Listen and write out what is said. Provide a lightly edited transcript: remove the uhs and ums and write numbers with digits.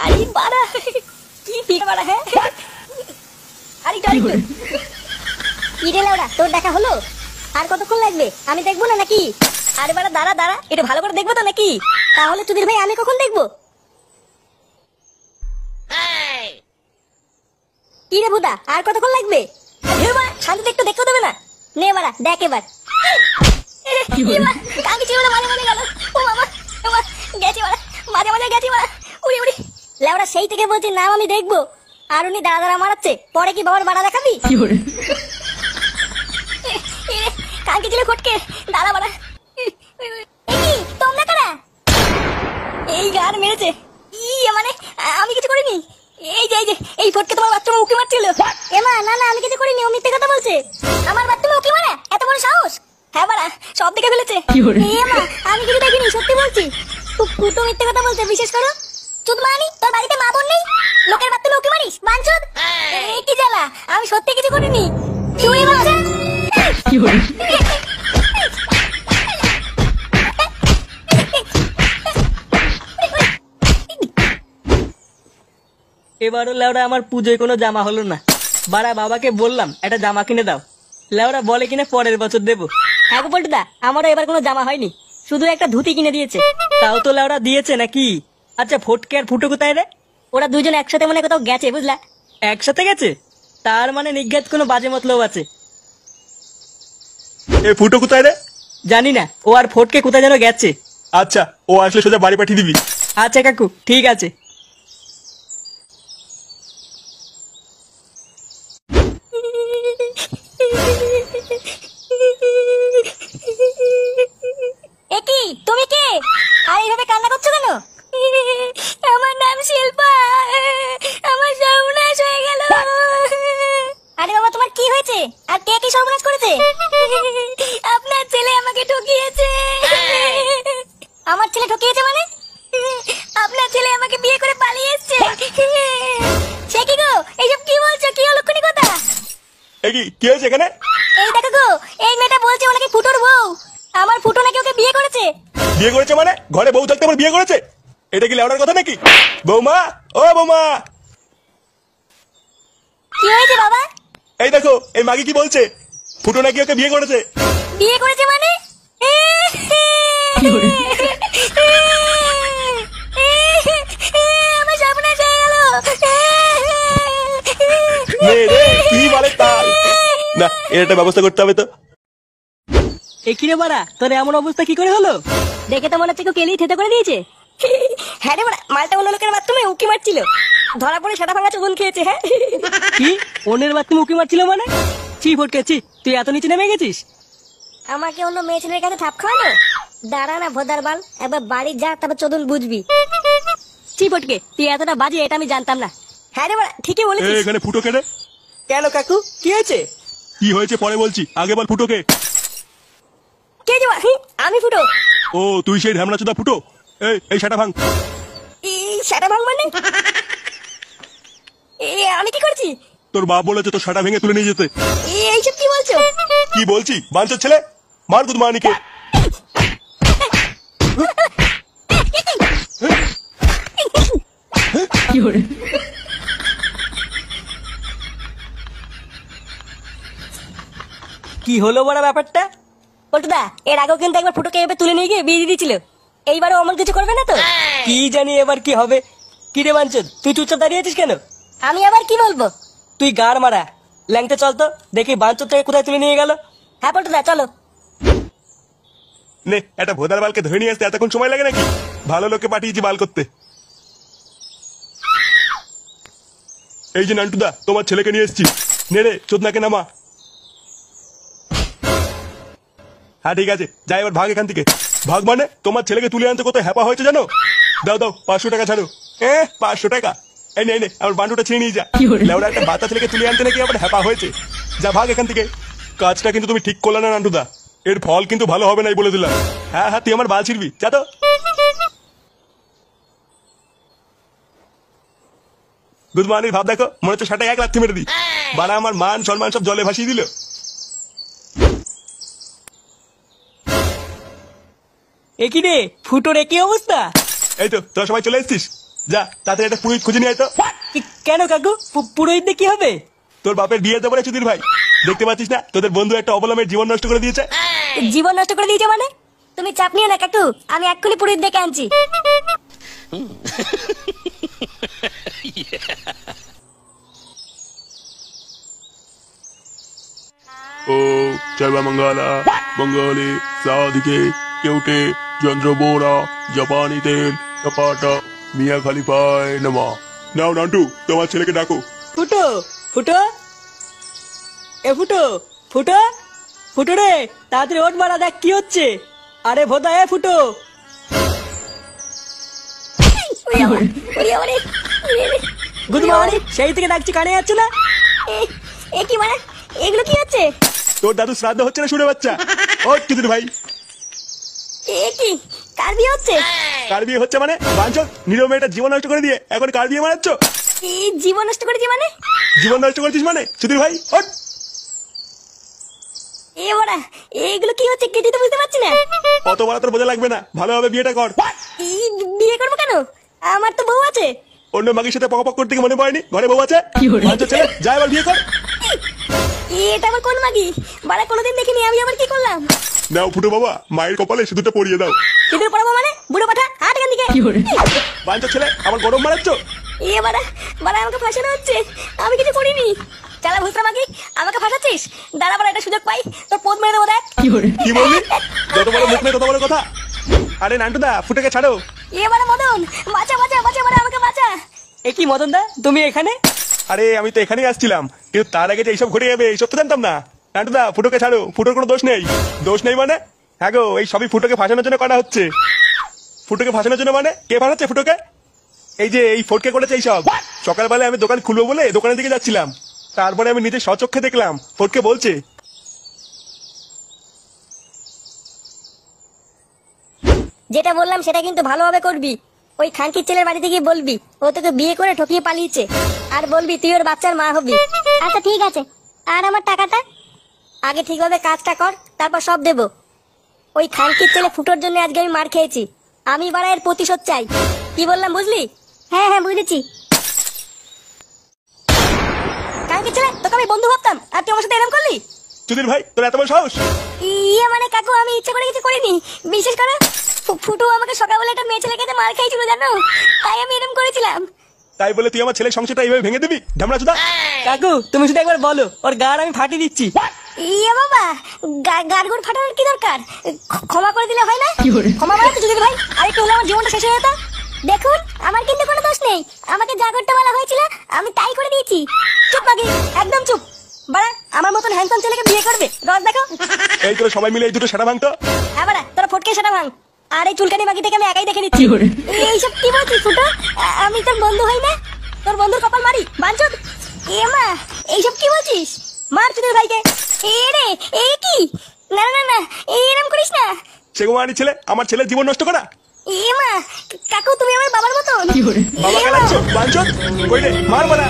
আরে বাড়া কি ঠিক বাড়া হ্যাঁ আরে ডরিটো কি রে লাউড়া তোর দেখা হলো আর কতক্ষণ লাগবে আমি দেখবো না নাকি আরে বাড়া দাঁড়া দাঁড়া এটা ভালো করে দেখবো তো নাকি তাহলে তুই ভাই আমি কখন দেখবো কি রে বুদা আর কতক্ষণ লাগবে শান্তিতে একটু দেখতে দেবে না নে বাড়া দেখ এবার কাকি ছিল মাঝে মাঝে গেল ও বাবা গেছি বাড়া মাঝে মাঝে গেছি বাড়া উড়ি উড়ি লেওড়া সেই থেকে বলছি নাম আমি দেখবো আর উনি দাঁড়া দাঁড়া মারাচ্ছে পরে কি বাবার বাড়া দেখাবি কাকি ছিল ফটকে দাঁড়া বাড়া তোমরা কারা এই গান মেরেছে মানে আমি কিছু করিনি এই যে এই ফটকে তোমার বাচ্চা উকি মারছিল এমা না না আমি কিছু করিনি ও মিথ্যে কথা বলছে আমার বাচ্চা উকি মারা এত বড় সাহস হ্যাঁ বাড়া সব দেখে ফেলেছে এমা আমি কিছু দেখিনি সত্যি বলছি ফুটো মিথ্যে কথা বলছে বিশেষ করো চুদ মানি তোর বাড়িতে মা বোন নেই লোকের বাচ্চা উকি মারিস বাঞ্চুদ এই কি জ্বালা আমি সত্যি কিছু করিনি চুরি বাচ্চা এবারও লেওরা আমার পুজোয় কোনো জামা হলো না বাড়া বাবাকে বললাম একটা জামা কিনে দাও লেওরা বলে কিনে পরের বছর দেবো হ্যাঁ পল্টুদা আমারও এবার কোনো জামা হয়নি শুধু একটা ধুতি কিনে দিয়েছে তাও তো লেওরা দিয়েছে নাকি আচ্ছা ফটকে আর ফুটো কোথায় রে ওরা দুজন একসাথে মনে কোথাও গেছে বুঝলা একসাথে গেছে তার মানে নিজ্ঞাত কোনো বাজে মতলব আছে এ ফুটো কোথায় রে জানি না ও আর ফটকে কোথায় যেন গেছে আচ্ছা ও আসলে সোজা বাড়ি পাঠিয়ে দিবি আচ্ছা কাকু ঠিক আছে একি তুমি কে আর এইভাবে কান্না করছো কেন আমার নাম শিল্পা আমার সর্বনাশ হয়ে গেল আরে বাবা তোমার কি হয়েছে আর কে কি সর্বনাশ করেছে আপনার ছেলে আমাকে ঠকিয়েছে আমার ছেলে ঠকিয়েছে মানে আপনার ছেলে আমাকে বিয়ে করে পালিয়ে এসেছে সে কি গো এইসব কি বলছো কি অলক্ষণী কথা কি হয়েছে এখানে এই দেখো গো এই মেয়েটা বলছে ও নাকি ফুটোর বউ আমার ফুটো নাকি ওকে বিয়ে করেছে মানে ঘরে বউ থাকতে আবার বিয়ে করেছে এটা কি লেওড়ার কথা নাকি বৌমা ও বৌমা কি হয়েছে বাবা এই দেখো এই মাগি কি বলছে ফুটো নাকি ওকে বিয়ে করেছে মানে আমার সর্বনাশ হয়ে গেল কি বলে তাল না এর একটা ব্যবস্থা করতে হবে তো একিরে বাড়া তোর এমন অবস্থা কি করে হলো দেখে তো মনে হচ্ছে কেউ কেলেই থেতে করে দিয়েছে হ্যাঁ রে বাড়া মালটা অন্য লোকের মাধ্যমে উকি মারছিল ধরা পড়ে সেটা ভাঙা চুগল খেয়েছে হ্যাঁ কি অন্যের বাথরুমে উকি মারছিল মানে চি ফটকেছি তুই এত নিচে নেমে গেছিস আমাকে অন্য মেয়ে ছেলের কাছে থাপ খাওয়ানো দাঁড়া না ভোদার বাল একবার বাড়ি যা তারপর চোদন বুঝবি চি ফটকে তুই এতটা বাজে এটা আমি জানতাম না হ্যাঁ রে বাড়া ঠিকই বলেছিস এখানে ফুটো কে রে কেন কাকু কি হয়েছে কি হয়েছে পরে বলছি আগে বল ফুটোকে কে যাওয়া আমি ফুটো ও তুই সেই ঢ্যামনা চোদা ফুটো এই সেটা ভাঙ এই সেটা ভাঙ মানে আমি কি করছি তোর বাপ বলেছে তোর সেটা ভেঙে তুলে নিয়ে যেতে এইসব কি বলছো কি বলছি বাঞ্চোর ছেলে মার দুধ মানিকে কি হলো বড় ব্যাপারটা পল্টুদা এর আগেও কিন্তু একবার ফুটোকে এভাবে তুলে নিয়ে গিয়ে বিয়ে দিয়েছিল এইবারও অমন কিছু করবে না তো কি জানি এবার কি হবে কি রে বাঞ্চদ তুই চুপচাপ দাঁড়িয়ে আছিস কেন আমি আবার কি বলবো তুই গাড় মারা ল্যাংটা চল তো দেখি বাঞ্চদ থেকে কোথায় তুলে নিয়ে গেল হ্যাঁ পল্টুদা চলো নে একটা ভোদার বালকে ধরে নিয়ে আসতে এতক্ষণ সময় লাগে নাকি ভালো লোককে পাঠিয়েছি বাল করতে এই যে নান্টুদা তোমার ছেলেকে নিয়ে এসেছি নে রে চোদনাকে নামা হ্যাঁ ঠিক আছে যাই এবার ভাগ এখান থেকে ভাগ মানে তোমার ছেলেকে তুলে আনতে কত হ্যাপা হয়েছে জানো দাও 500 টাকা ছাড়ো 500 টাকা এই নে আমার বান্ডুটা ছিঁড়ে নিয়ে যা লেওড়া একটা বাচ্চা ছেলেকে তুলে আনতে নাকি আবার হ্যাপা হয়েছে যা ভাগ এখান থেকে কাজটা কিন্তু তুমি ঠিক করলে না নান্টুদা এর ফল কিন্তু ভালো হবে নাই বলে দিলাম হ্যাঁ তুই আমার বাল ছিড়বি যা তো গুড মর্নিং ভাব দেখো মনে হচ্ছে সেটা 1 লাখ মেরে দি বানা আমার মান সম্মান সব জলে ভাসিয়ে দিল একই রে ফুটোর একই অবস্থা এই তো তোরা সবাই চলে এসেছিস যা তাতে একটা পুরোহিত খুঁজে নিয়ে আয় তো। কেন কাকু পুরোহিত দিয়ে কি হবে? তোর বাপের বিয়ে দেবো রে চুদির ভাই। দেখতে পাচ্ছিস না তোদের বন্ধু একটা অবলম্বের জীবন নষ্ট করে দিয়েছে। জীবন নষ্ট করে দিয়েছে মানে? তুমি চাপ নিও না কাকু, আমি এক্ষুনি পুরোহিত ডেকে আনছি। ও সর্বমঙ্গলা মঙ্গলে সাধিকে কেউটে চন্দ্রবোরা জাপানি তেল টপাটা মিয়া খালিফায় নমা। নাও নান্টু তোমার ছেলেকে ডাকো। ফুটো ফুটো এ ফুটো ফুটো ফুটো রে, তাড়াতাড়ি ওঠ মারা, দেখ কি হচ্ছে। আরে ভোদা এ ফুটো। গুড মর্নিং, সেই থেকে ডাকছি কানে যাচ্ছে না। এ কি মানে, এগুলো কি হচ্ছে? তোর দাদু শ্রাদ্ধ হচ্ছে না শুনে বাচ্চা। ও চুদির ভাই, এ কি কার বিয়ে হচ্ছে? কার বিয়ে হচ্ছে মানে? বাঞ্চল নিরব মেয়েটা জীবন নষ্ট করে দিয়ে এখন কার বিয়ে মারাচ্ছ? এই জীবন নষ্ট করেছি মানে? জীবন নষ্ট করেছিস মানে চুদির ভাই? ওঠ। এ বড়া, এইগুলো কি হচ্ছে কিছুই তো বুঝতে পারছি না। অত বড় তোর বোঝা লাগবে না, ভালোভাবে বিয়েটা কর। এই বিয়ে করবো কেন? আমার তো বউ আছে। অন্য মাগির সাথে পক করতে কি মনে পড়েনি ঘরে বউ আছে? বাঞ্চল ছেলে যা এবার বিয়ে কর। এটা আবার কোন মাগি? বাড়া কোনোদিন দেখিনি, আমি আবার কি করলাম? নাও ফুটো বাবা, মায়ের কপালে সিঁদুরটা পরিয়ে দাও। সিঁদুর পরাবো মানে? বুড়ো পাঠা, হাট এখান থেকে। বাঞ্চল ছেলে আমার গরম মারাচ্ছ। এ বাড়া, বাড়া আমাকে ফাঁসানো হচ্ছে, আমি কিছু করিনি। চালা ভুতরা মাগি, আমাকে ফাঁসাচ্ছিস? দাঁড়া বাড়া, একটা সুযোগ পাই তোর পোদ মেরে দেবো দেখ। কি বললি? যত বড় মুখ নেই তত বড় কথা। আরে নান্টুদা ফুটোকে ছাড়ো। এ বাড়া মদন, বাঁচা বাঁচা বাঁচা বাড়া, আমাকে বাঁচা। এ কি মদন দা, তুমি এখানে? আরে আমি তো এখানেই আসছিলাম, কিন্তু তার আগে যে এইসব ঘটে যাবে এইসব তো জানতাম না। নান্টুদা ফুটোকে ছাড়ো, ফুটোর কোনো দোষ নেই। দোষ নেই মানে? হ্যাঁ গো, এই সবই ফুটোকে ফাঁসানোর জন্য করা হচ্ছে। ফুটোকে ফাঁসানোর জন্য মানে? কে ফাঁসাচ্ছে ফুটোকে? এই যে এই ফটকে করেছে এইসব। সকালবেলায় আমি দোকান খুলবো বলে দোকানের দিকে যাচ্ছিলাম, তারপরে আমি নিজে স্বচক্ষে দেখলাম ফটকে বলছে। যেটা বললাম সেটা কিন্তু ভালোভাবে করবি। ওই খানকির ছেলের বাড়িতে গিয়ে বলবি ও তোকে বিয়ে করে ঠকিয়ে পালিয়েছে, আর বলবি তুই ওর বাচ্চার মা হবি। আচ্ছা ঠিক আছে, আর আমার টাকাটা? আগে ঠিকভাবে কাজটা কর, তারপর সব দেবো। ওই খানকির ছেলে ফুটোর জন্য আজকে আমি মার খেয়েছি, আমি বাড়া এর প্রতিশোধ চাই। কি বললাম বুঝলি? হ্যাঁ হ্যাঁ বুঝেছি। খানকির ছেলে, তোকে আমি বন্ধু ভাবতাম, আর তুই আমার সাথে এরকম করলি? চুদির ভাই তোর এত বড় সাহস? ইয়ে মানে কাকু, আমি ইচ্ছা করে কিছু করিনি, বিশেষ করে ফুটু আমাকে সকালবেলা একটা মেয়ে ছেলেকে মার খাইছিল জানো, তাই আমি এরকম করেছিলাম। তাই বলে তুই আমার ছেলের সংসারটা এইভাবে ভেঙে দিবি ঢামড়া চুদা? কাকু তুমি শুধু একবার বলো, ওর গাড় আমি ফাটিয়ে দিচ্ছি। ইয়ে বাবা, গাড়গুড় ফাটানোর কি দরকার? ক্ষমা করে দিলে হয় না? ক্ষমা মানে তো যদি ভাই, আরেকটু হলে আমার জীবনটা শেষ হয়ে যেত। দেখুন আমার কিন্তু কোনো দোষ নেই, আমাকে যা করতে বলা হয়েছিল আমি তাই করে দিয়েছি। চুপ মাগি, একদম চুপ। বাড়া, আমার মতন হ্যান্ডসাম ছেলেকে বিয়ে করবে? রস দেখো। এই তোরা সবাই মিলে এই দুটো সেটা ভাঙতো। হ্যাঁ বাড়া, তোরা ফটকে সেটা ভাঙ। আর এই চুলকানি মাগিটাকে আমি একাই দেখে নিচ্ছি। এইসব কি বলছিস ফুটো? আমি তোর বন্ধু হই না? তোর বন্ধুর কপাল মারি বাঞ্চদ। এ মা, এইসব কি বলছিস? মার চুদের ভাইকে। এ রে, এ কি? না না না, এরম করিস না। সেগুমানি ছেলে আমার ছেলের জীবন নষ্ট করা। এ মা, কাকু তুমি আমার বাবার মতন। বাবাকে লাগছো বাঞ্চদ? কই রে মার বাড়া।